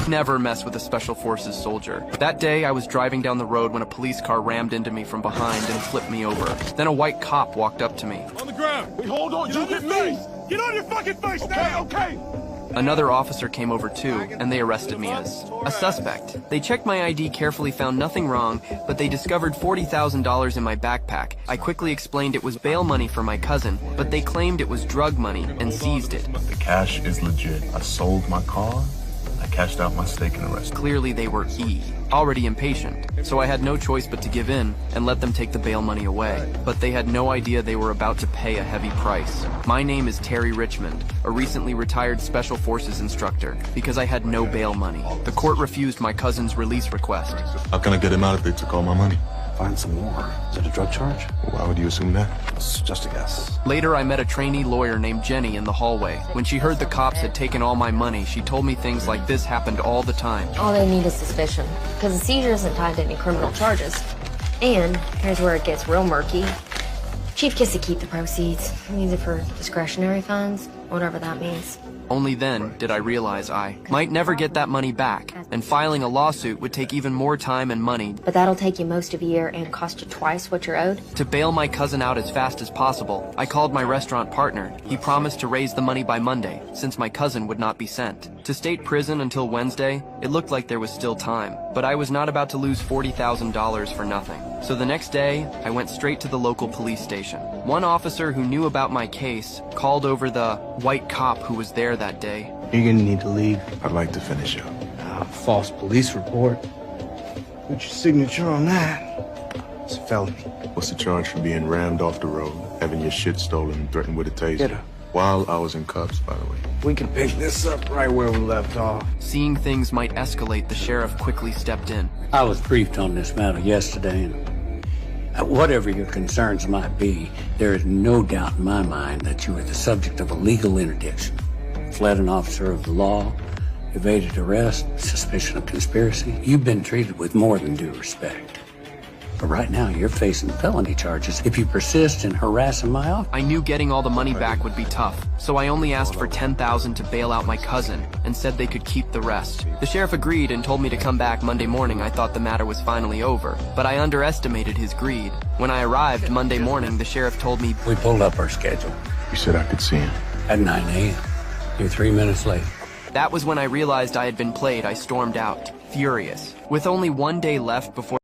Never mess with a Special Forces soldier. That day, I was driving down the road when a police car rammed into me from behind and flipped me over. Then a white cop walked up to me. On the ground! Wait, hold on, you get me! Get on your fucking face now! Okay! Another officer came over too, and they arrested me as a suspect. They checked my ID carefully, found nothing wrong, but they discovered $40,000 in my backpack. I quickly explained it was bail money for my cousin, but they claimed it was drug money and seized it. The cash is legit. I sold my car, I cashed out my stake in the rest. Clearly they were already impatient, so I had no choice but to give in and let them take the bail money away. But they had no idea they were about to pay a heavy price. My name is Terry Richmond, a recently retired Special Forces instructor, because I had no bail money. The court refused my cousin's release request. How can I get him out if they took all my money? Find some more. Is it a drug charge? Why would you assume that? It's just a guess. Later, I met a trainee lawyer named Jenny in the hallway. When she heard the cops had taken all my money, she told me things like this happened all the time. All they need is suspicion, because the seizure isn't tied to any criminal charges. And here's where it gets real murky. Chief gets to keep the proceeds. He needs it for discretionary funds, whatever that means. Only then did I realize I might never get that money back, and filing a lawsuit would take even more time and money. But that'll take you most of a year and cost you twice what you're owed. To bail my cousin out as fast as possible, I called my restaurant partner. He promised to raise the money by Monday, since my cousin would not be sent. To state prison until Wednesday, it looked like there was still time, but I was not about to lose $40,000 for nothing. So the next day, I went straight to the local police station. One officer who knew about my case called over the white cop who was there that day. You're gonna need to leave. I'd like to finish up. False police report. Put your signature on that. It's a felony. What's the charge for being rammed off the road, having your shit stolen, and threatened with a taser? Get her. While I was in cuffs, by the way. We can pick this up right where we left off. Seeing things might escalate, the sheriff quickly stepped in. I was briefed on this matter yesterday, and whatever your concerns might be, there is no doubt in my mind that you are the subject of a legal interdiction. Fled an officer of the law, evaded arrest, suspicion of conspiracy. You've been treated with more than due respect. But right now, you're facing felony charges if you persist in harassing my office. I knew getting all the money back would be tough, so I only asked for $10,000 to bail out my cousin and said they could keep the rest. The sheriff agreed and told me to come back Monday morning. I thought the matter was finally over, but I underestimated his greed. When I arrived Monday morning, the sheriff told me, We pulled up our schedule You said I could see him. at 9 a.m. You're 3 minutes late. That was when I realized I had been played. I stormed out, furious. With only one day left before